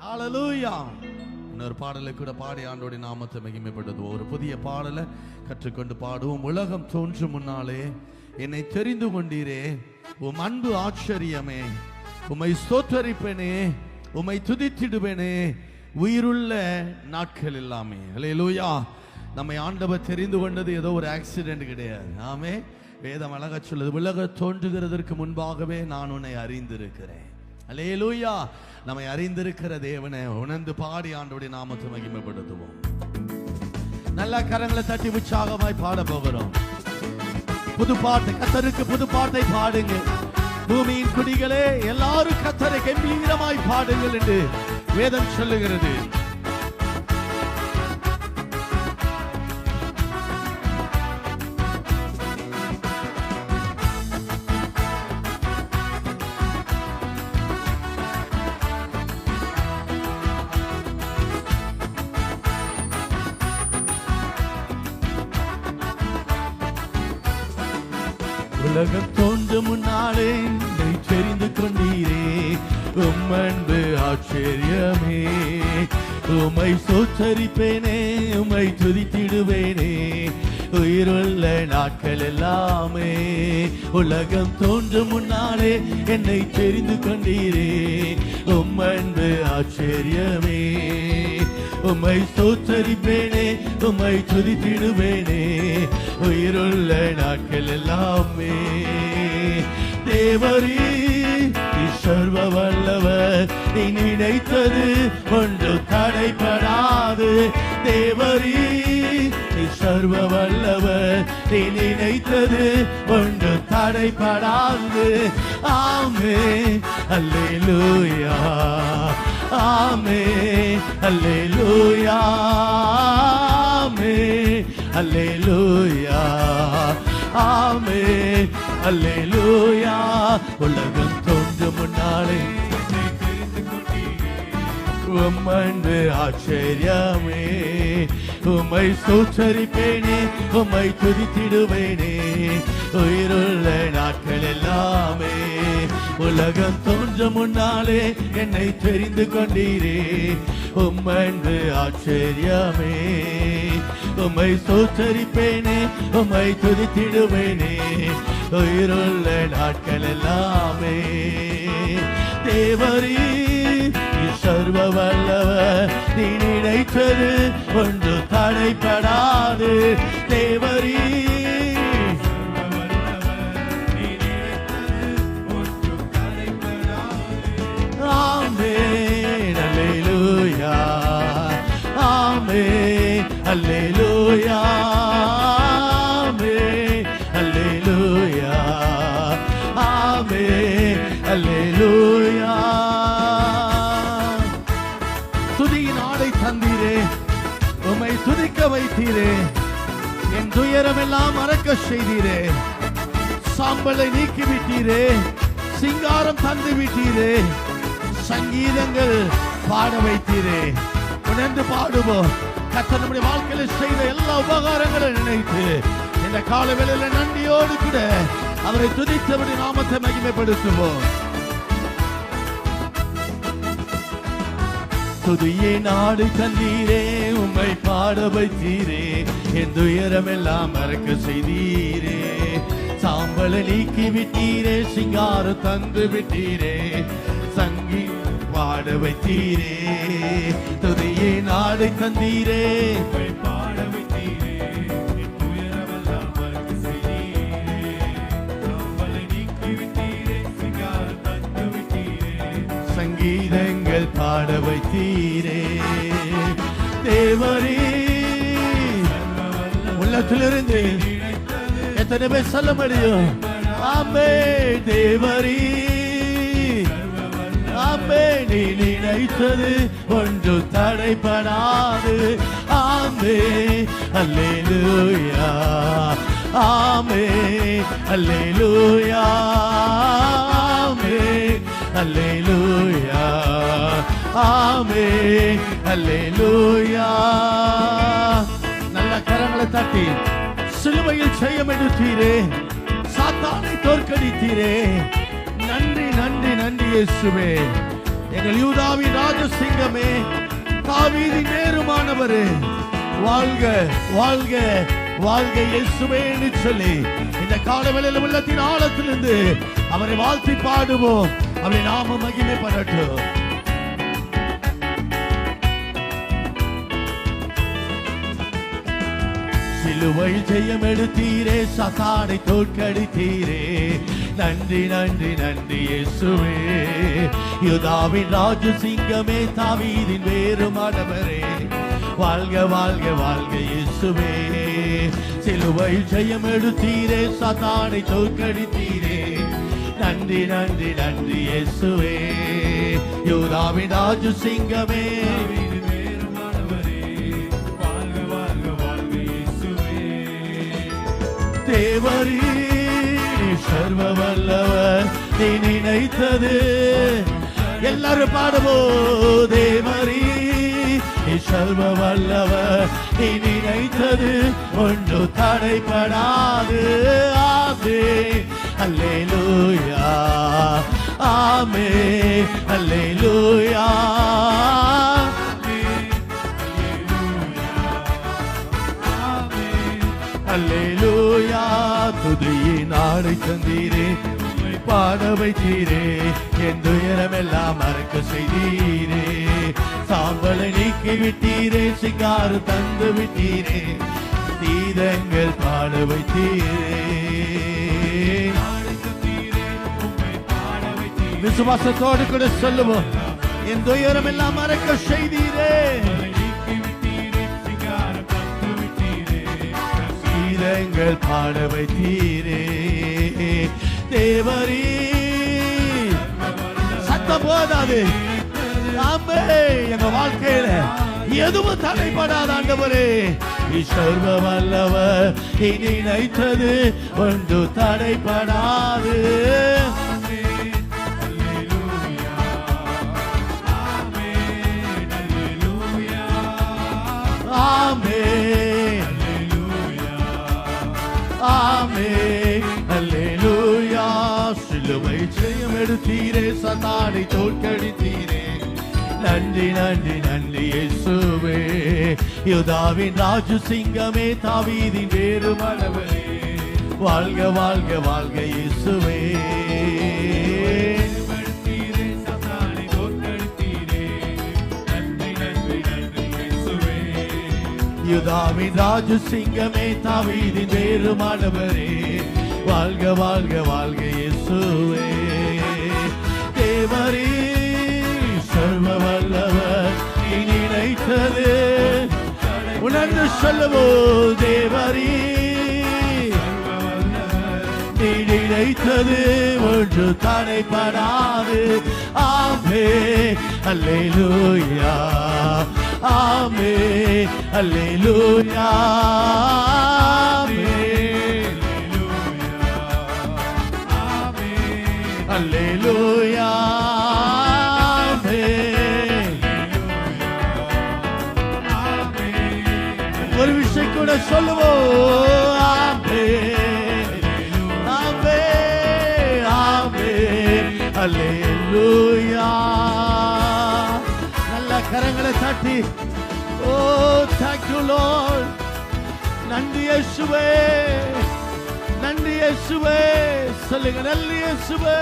ஹல்லேலூயா. இன்னொரு பாடலை கூட பாடி ஆண்டோடைய நாமத்தை மகிமைப்படுத்துவோம். ஒரு புதிய பாடலை கற்றுக்கொண்டு பாடுவோம். உலகம் தோன்றும் முன்னாலே என்னை தெரிந்து கொண்டீரே, உம் அன்பு ஆச்சரியமே, உம்மை ஸ்தோத்தரிப்பேனே, உம்மை துதித்திடுவேனே உயிருள்ள நாட்கள் எல்லாமே. ஹல்லேலூயா. நம்மை ஆண்டவர் தெரிந்து கொண்டது ஏதோ ஒரு ஆக்சிடென்ட் கிடையாது. ஆமே, வேதம் அழகா சொல்லுது, உலகம் தோன்றுகிறதற்கு முன்பாகவே நான் உன்னை அறிந்திருக்கிறேன். அல்லேலூயா. நம்மை அறிந்திருக்கிற தேவனை உணர்ந்து பாடி ஆண்டவருடைய நாமத்தை மகிமைப்படுத்துவோம். நல்ல கரங்களை தட்டி உற்சாகமாய் பாட போகிறோம். புது பாட்டு, கர்த்தருக்கு புது பாட்டை பாடுங்க. பூமியின் குடிகளே எல்லாரும் கர்த்தரை கம்பீரமாய் பாடுங்கள் என்று வேதம் சொல்லுகிறது. உலகம் தோன்றும் முன்னாலே என்னை தெரிந்து கொண்டீரே, உம் அன்பு ஆச்சரியமே, உம்மை ஸ்தோத்தரிப்பேனே, உம்மை துதித்திடுவேனே உயிருள்ள நாட்கள் எல்லாமே. உலகம் தோன்றும் முன்னாலே என்னை தெரிந்து கொண்டீரே, உம் அன்பு ஆச்சரியமே, உம்மை ஸ்தோத்தரிப்பேனே, உம்மை துதித்திடுவேனே உயிருள்ள நாட்கள் எல்லாமே. தேவரீ சர்வ வல்லவர், நீ நினைத்தது ஒன்று தடைபடாது. தேவரீ சர்வ வல்லவர், நீ நினைத்தது ஒன்று தடைபடாது. ஆமே அல்லேலூயா, ஆமே அல்லேலூயா, ஆமே அல்லேலூயா, ஆமே அல்லேலூயா. உலகம் தோன்றும் முன்னாலே உம் அன்பு ஆச்சரியமே, உம்மை ஸ்தோத்தரிப்பேனே, உம்மை துதித்திடுவேனே உயிருள்ள நாட்கள் எல்லாமே. உலகம் தோன்றும் முன்னாலே என்னை தெரிந்து கொண்டீரே, உம் அன்பு ஆச்சரியமே, உம்மை ஸ்தோத்தரிப்பேனே, உம்மை துதித்திடுவேனே உயிருள்ள நாட்கள் எல்லாமே. தேவரீ சர்வ வல்லவர், நீ நினைத்தது ஒன்று தடைபடாது. தேவரீ சர்வ வல்லவர், நீ நினைத்தது ஒன்று தடைபடாது. ஆமென் அல்லேலூயா, ஆமென் அல்லேலூயா, ஆமென் அல்லேலூயா, ஆமென் அல்லேலூயா. துதியின் ஆடை தந்தீரே, உம்மை துதிக்க வைத்தீரே, என் துயரம் எல்லாம் மறக்க செய்தீரே, சாம்பலை நீக்கி விட்டீரே, சிங்காரம் தந்து விட்டீரே, சங்கீதங்கள் பாட வைத்தீரே. உணர்ந்து பாடுவோம். கர்த்தர் நம்முடைய வாழ்க்கையில் செய்த எல்லா உபகாரங்களை நினைத்து இந்த கால வேளையில நன்றியோடு கூட அவரை துதித்தவருடைய நாமத்தை மகிமைப்படுத்துவோம். துதியை நாடு தந்தீரே, உம்மை பாட வைத்தீரே, என் துயரம் எல்லாம் மறக்க செய்தீரே, சாம்பலை நீக்கி விட்டீரே, சிங்காரம் தந்து விட்டீரே, சங்கி பாட வைத்தீரே. துதியை நாடு தந்தீரே, உம்மை பாட வைத்தீரே, என் துயரம் எல்லாம் மறக்க செய்தீரே, சாம்பலை நீக்கி விட்டீரே, சிங்காரம் தந்து விட்டீரே, சங்கீதங்கள் பாட வைத்தீரே. தேவரீ உள்ளத்திலிருந்து எத்தனை பேர் சொல்ல முடியும்? ஆமே தேவரீ, ஆமே நீ நினைத்தது ஒன்று தடைபடாது. ஆமே அல்லேலூயா, ஆமே அல்லேலூயா, ஆமே அல்லேலூயா, ஆமே அல்லேலூயா. நல்ல கரங்களை தட்டி சிலுவையில் ஜெயம் எடுத்தீரே, சாத்தானை தோற்கடித்தீரே. நன்றி நன்றி நன்றி இயேசுவே. எங்கள் யூதாவின் ராஜசிங்கமே, தாவீதின் வேறுமானவரே, வாழ்க வாழ்க வாழ்க இயேசுவே என்று சொல்லி இந்த காலவேளையில் உள்ளத்தின் ஆழத்திலிருந்து அவரை வாழ்த்தி பாடுவோம். அவரை நாம மகிமைப்படட்டும். சிலுவை ஜெயம் எடுத்தீரே, சாத்தானை தோற்கடித்தீரே, நன்றி நன்றி நன்றி இயேசுவே. யூதாவின் ராஜசிங்கமே, தாவீதின் வேறுமானவரே, வாழ்க வாழ்க வாழ்க இயேசுவே. சிலுவை ஜெயம் எடுத்தீரே, சாத்தானை தோற்கடித்தீரே, நன்றி நன்றி நன்றி இயேசுவே. யூதாவின் ராஜசிங்கமே, தேவரீ சர்வ வல்லவர், நீ நினைத்தது எல்லாரும் பாடுவோ. தேவரீ சர்வ வல்லவர், நீ நினைத்தது ஒன்று தடைபடாது. ஆமே அல்லேலூயா, ஆமே அல்லேலூயா, அல்லேலூயா. துதியை நாடை தந்தீரே, பாட வைத்தீரே, என் துயரமெல்லாம் மறக்க செய்தீரே. சாம்பலை நீக்கி விட்டீரே, சிங்காறு தந்து விட்டீரே, தீதங்கள் பாட வைத்தீரே. விசுவாசத்தோடு கூட சொல்லுவோம், என் துயரமெல்லாம் மறக்க செய்தீரே, கீதங்கள் பாட வைத்தீரே. தேவரீ சத்தம் போதாது. ஆமே, எங்க வாழ்க்கையில எதுவும் தடைபடாத ஆண்டவரே, சர்வ வல்லவர், நீ நினைத்தது ஒன்று தடைபடாது. ஆமே ஆமே அல்லேலூயா. சிலுவை ஜெயம் எடுத்தீரே, சாத்தானை தோற்கடித்தீரே, நன்றி நன்றி நன்றி இயேசுவே. யூதாவின் ராஜசிங்கமே, தாவீதின் வேறுமானவரே, வாழ்க வாழ்க வாழ்க இயேசுவே. யூதாவின் ராஜசிங்கமே, தாவீதின் வேறுமானவரே, வாழ்க வாழ்க வாழ்க இயேசுவே. தேவரீ சர்வ வல்லவர், நீ நினைத்தது உணர்ந்து சொல்லவோ. தேவரீ நீ நினைத்தது ஒன்று தடைபடாது. ஆமே அல்லேலூயா, ஆமே அல்லேலூயா, அல்லேலூயா, ஒரு விஷயம் கூட சொல்லுவோம். ஆமே ஆமே ஆமே அல்லேலூயா. நல்ல கரங்களை தட்டி, ஓ தேங்க் யூ லார்ட். நன்றி இயேசுவே, நன்றி இயேசுவே. சொல்லுங்க, நன்றி இயேசுவே.